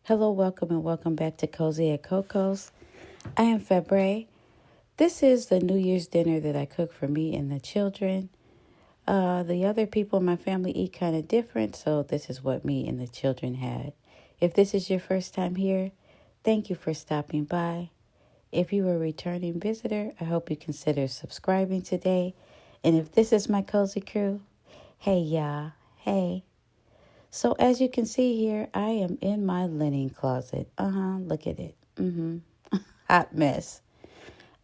Hello, welcome, and welcome back to Cozy at Coco's. I am Fabre. This is the New Year's dinner that I cook for me and the children. The other people in my family eat kind of different, so this is what me and the children had. If this is your first time here, thank you for stopping by. If you are a returning visitor, I hope you consider subscribing today. And if this is my cozy crew, hey y'all, hey. So as you can see here, I am in my linen closet. Look at it. Hot mess.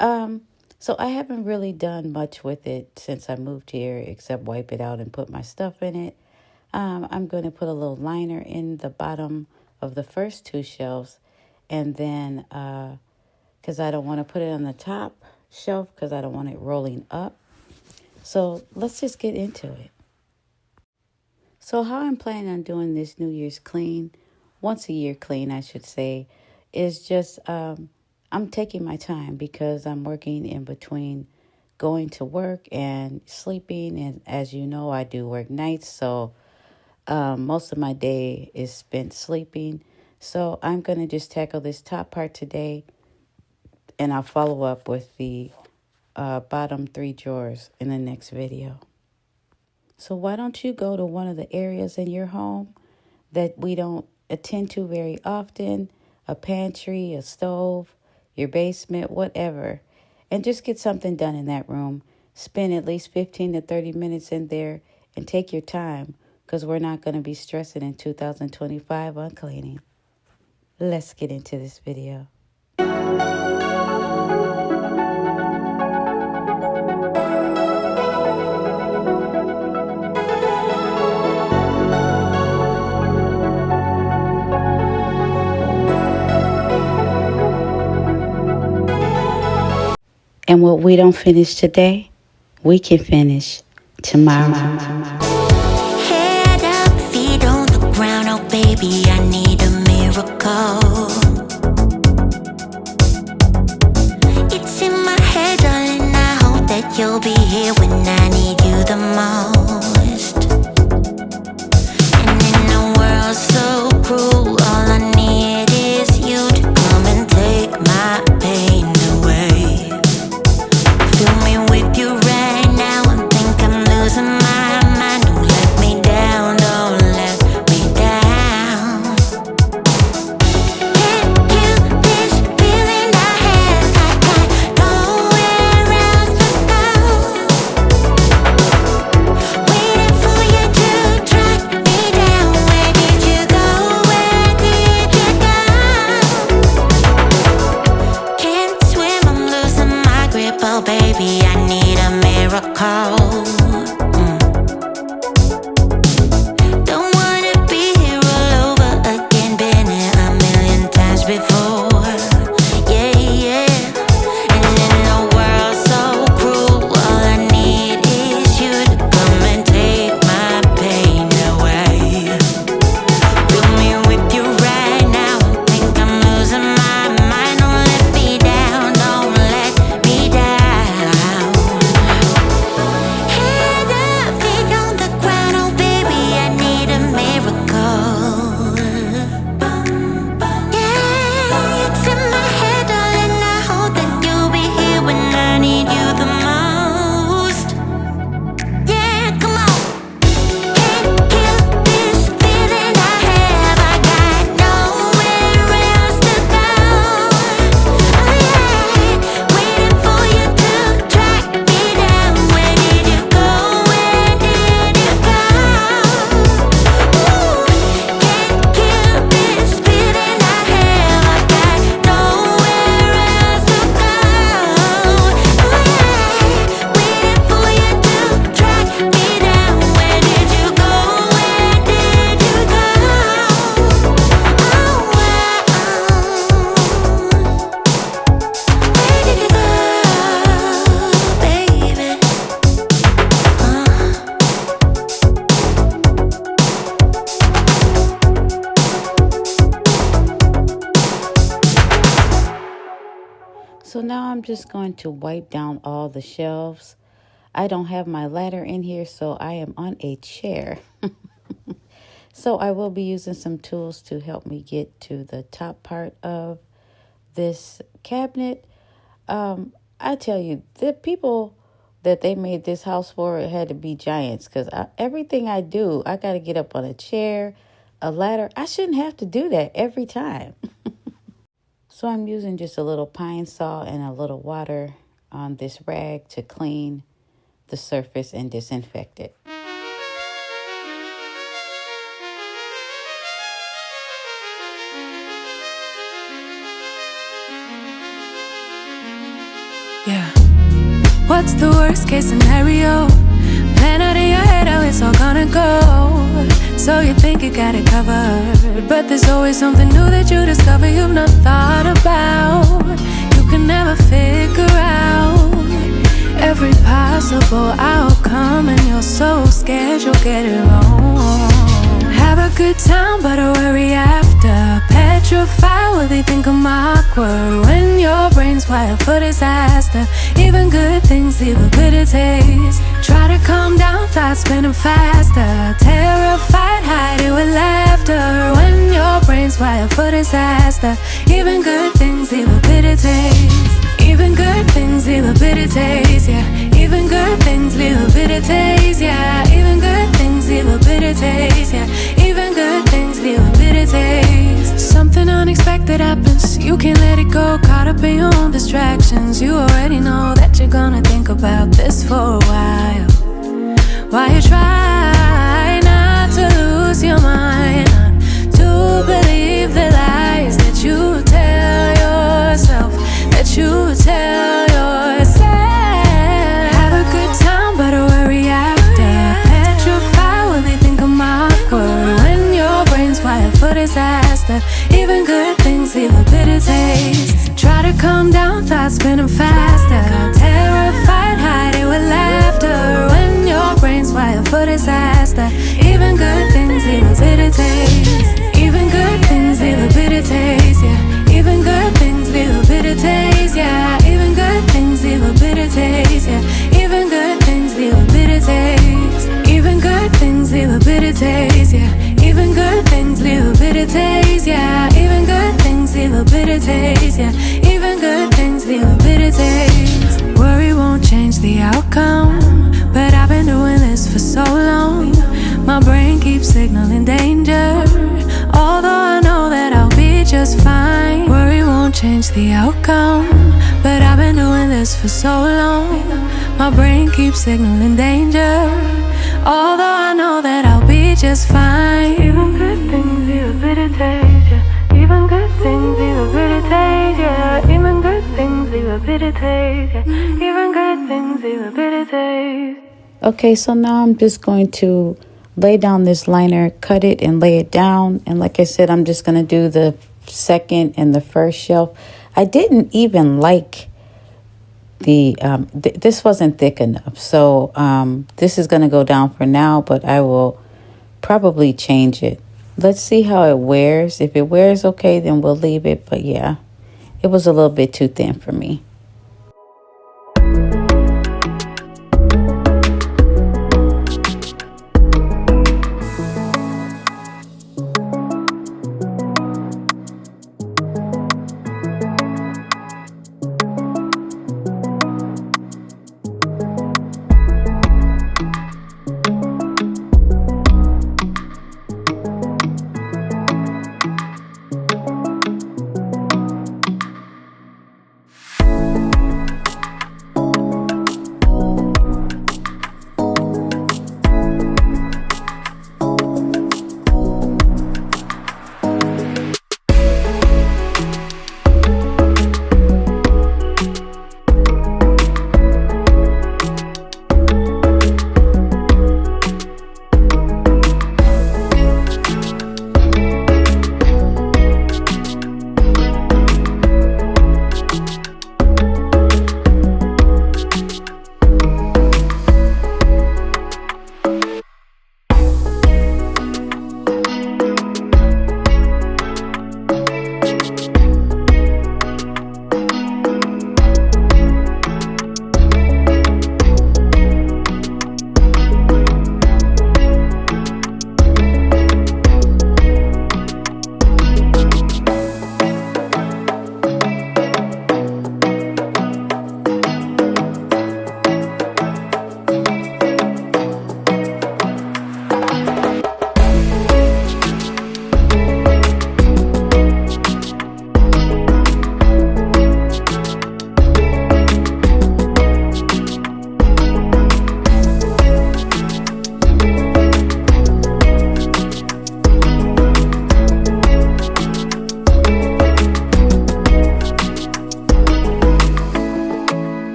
Um, so I haven't really done much with it since I moved here, except wipe it out and put my stuff in it. I'm going to put a little liner in the bottom of the first two shelves, and then because I don't want to put it on the top shelf because I don't want it rolling up. So let's just get into it. So how I'm planning on doing this New Year's clean, once a year clean, I should say, is just I'm taking my time because I'm working in between going to work and sleeping. And as you know, I do work nights, so most of my day is spent sleeping. So I'm going to just tackle this top part today, and I'll follow up with the bottom three drawers in the next video. So why don't you go to one of the areas in your home that we don't attend to very often, a pantry, a stove, your basement, whatever, and just get something done in that room. Spend at least 15 to 30 minutes in there and take your time because we're not going to be stressing in 2025 on cleaning. Let's get into this video. And what we don't finish today, we can finish tomorrow. Head up, feet on the ground, oh baby, I need a miracle. It's in my head, darling, I hope that you'll be here when I need you the most. And in a world so cruel, all I need is you to come and take my pain away. Fill me with you right now, I think I'm losing my mind. Don't let me down, don't let me down. Can't kill this feeling I have, I got nowhere else to go. Waiting for you to track me down. Where did you go, where did you go? Can't swim, I'm losing my grip, oh baby, I need a miracle. Don't wanna be here all over again, been here a million times before. Yeah, yeah. And in a world so cruel, all I need is you to come and take my pain away. Fill me with you right now, I think I'm losing my mind. Don't let me down, don't let me down. Head up, feet on the ground, oh baby, I need a miracle. Yeah, it's in my head, darling, I hope that you'll be here when I need you the most. Yeah, come on. Can't kill this feeling I have, I got nowhere else to go. Oh yeah, waiting for you to track me down. Where did you go, where did you go? Ooh, can't kill this feeling I have, I got nowhere else to go. Oh yeah, waiting for you to track me down. Where did you go, where did you go? Where did you go, baby? So now I'm just going to wipe down all the shelves. I don't have my ladder in here, so I am on a chair. So I will be using some tools to help me get to the top part of this cabinet. I tell you, the people that they made this house for had to be giants, because everything I do, I got to get up on a chair, a ladder. I shouldn't have to do that every time. So I'm using just a little pine saw and a little water on this rag to clean the surface and disinfect it. Yeah. What's the worst case scenario? Plan out in your head how it's all gonna go. So you think you got it covered, but there's always something new that you discover you've not thought about. You can never figure out every possible outcome, and you're so scared you'll get it wrong. Have a good time, but a worry after. Petrified, will they think I'm awkward? When your brain's wired for disaster, even good things leave a bitter taste. Try to calm down, thoughts spinning faster. Terrified, hide it with laughter. When your brain's wired for disaster, even good things leave a bitter taste. Even good things leave a bitter taste, yeah. Even good things leave a bitter taste, yeah. Even good things leave a bitter taste, yeah. Even good things leave a bitter taste. Something unexpected happens, you can't let it go. Caught up in your own distractions, you already know that you're gonna think about this for a while. While you try not to lose your mind, not to believe the lies that you tell yourself, that you tell yourself. Have a good time, but a worry after. Petrified, will they think I'm awkward? When your brain's wired for disaster, even good things leave a bitter taste. Try to calm down, thoughts spinning faster. Terrified, hide it with laughter. When your brain's wired for disaster, even good things leave a bitter taste. Even good things leave a bitter taste, yeah. Even good things leave a bitter taste, yeah. Even good things leave a bitter taste, yeah. Even good things leave a bitter taste. Even good things leave a bitter taste, yeah. Even good things leave a bitter taste, yeah. Even good things leave a bitter taste, yeah. Even good things leave a bitter taste. Worry won't change the outcome, but I've been doing this for so long. My brain keeps signaling danger, although I know that I'll be just fine. Worry won't change the outcome, but I've been doing this for so long. My brain keeps signaling danger, although I know that I'll be just fine. Even good things leave a bitter taste, yeah. Even good things leave a bitter taste, yeah. Even good things leave a bitter taste, yeah. Even good things leave a bitter taste. Okay, so now I'm just going to lay down this liner, cut it and lay it down. And like I said, I'm just going to do the second and the first shelf. I didn't even like the, this wasn't thick enough. So this is going to go down for now, but I will probably change it. Let's see how it wears. If it wears okay, then we'll leave it. But yeah, it was a little bit too thin for me.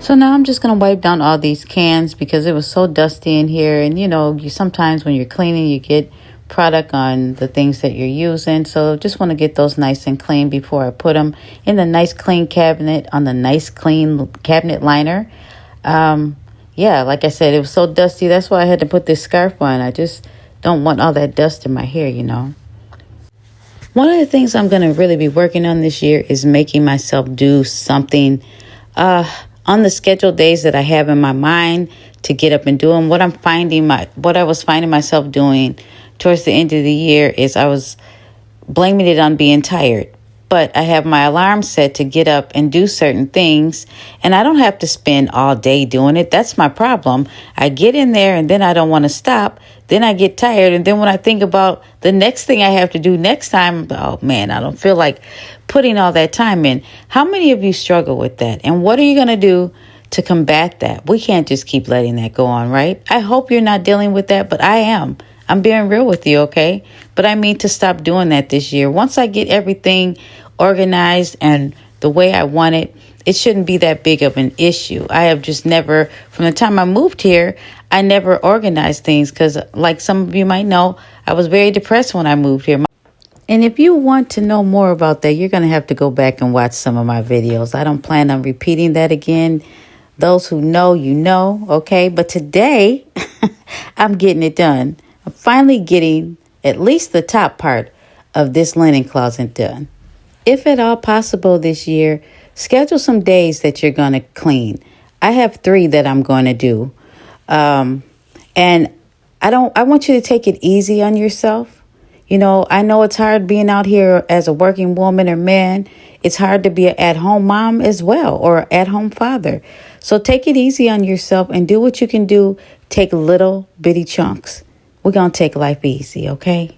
So now I'm just going to wipe down all these cans because it was so dusty in here. And you know, you sometimes when you're cleaning, you get product on the things that you're using. So just want to get those nice and clean before I put them in the nice clean cabinet on the nice clean cabinet liner. Yeah, like I said, it was so dusty. That's why I had to put this scarf on. I just don't want all that dust in my hair, you know. One of the things I'm going to really be working on this year is making myself do something on the scheduled days that I have in my mind to get up and do them. What I was finding myself doing towards the end of the year is I was blaming it on being tired. But I have my alarm set to get up and do certain things, and I don't have to spend all day doing it. That's my problem. I get in there and then I don't want to stop. Then I get tired. And then when I think about the next thing I have to do next time, oh man, I don't feel like putting all that time in. How many of you struggle with that? And what are you going to do to combat that? We can't just keep letting that go on, right? I hope you're not dealing with that, but I am. I'm being real with you, okay? But I mean to stop doing that this year. Once I get everything organized and the way I want it, it shouldn't be that big of an issue. I have just never, from the time I moved here, I never organized things because, like some of you might know, I was very depressed when I moved here. And if you want to know more about that, you're going to have to go back and watch some of my videos. I don't plan on repeating that again. Those who know, you know, okay? But today, I'm getting it done. I'm finally getting at least the top part of this linen closet done. If at all possible this year, schedule some days that you're going to clean. I have 3 that I'm going to do. And I want you to take it easy on yourself. You know, I know it's hard being out here as a working woman or man. It's hard to be an at-home mom as well, or at-home father. So take it easy on yourself and do what you can do. Take little bitty chunks. We're going to take life easy, okay?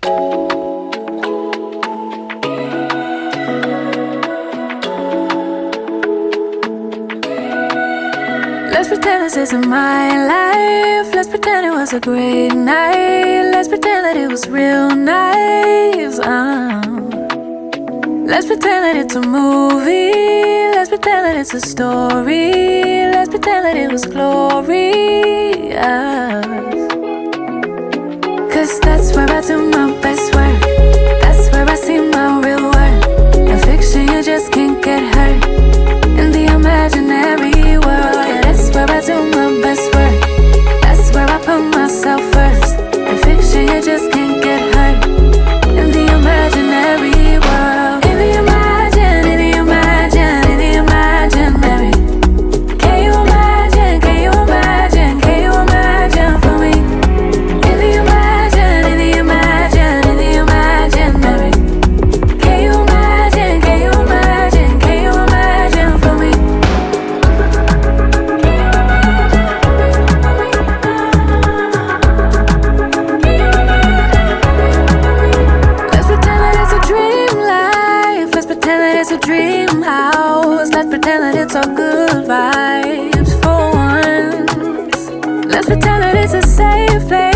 Let's pretend this isn't my life. Let's pretend it was a great night. Let's pretend that it was real nice. Let's pretend that it's a movie. Let's pretend that it's a story. Let's pretend that it was glorious. 'Cause that's where I do my best work. That's where I see my real worth. In fiction you just can't get hurt. In the imaginary world, yeah, that's where I do my best work. That's where I put myself first. In fiction you just can't get hurt. In the imaginary world, in the imaginary, can you imagine, can you imagine, can you imagine for me? In the imaginary, can you imagine, can you imagine, can you imagine for me? Let's pretend that it's a dream life. Let's pretend that it's a dream house. Let's pretend that it's all good vibes for once. Let's pretend that it's a safe place.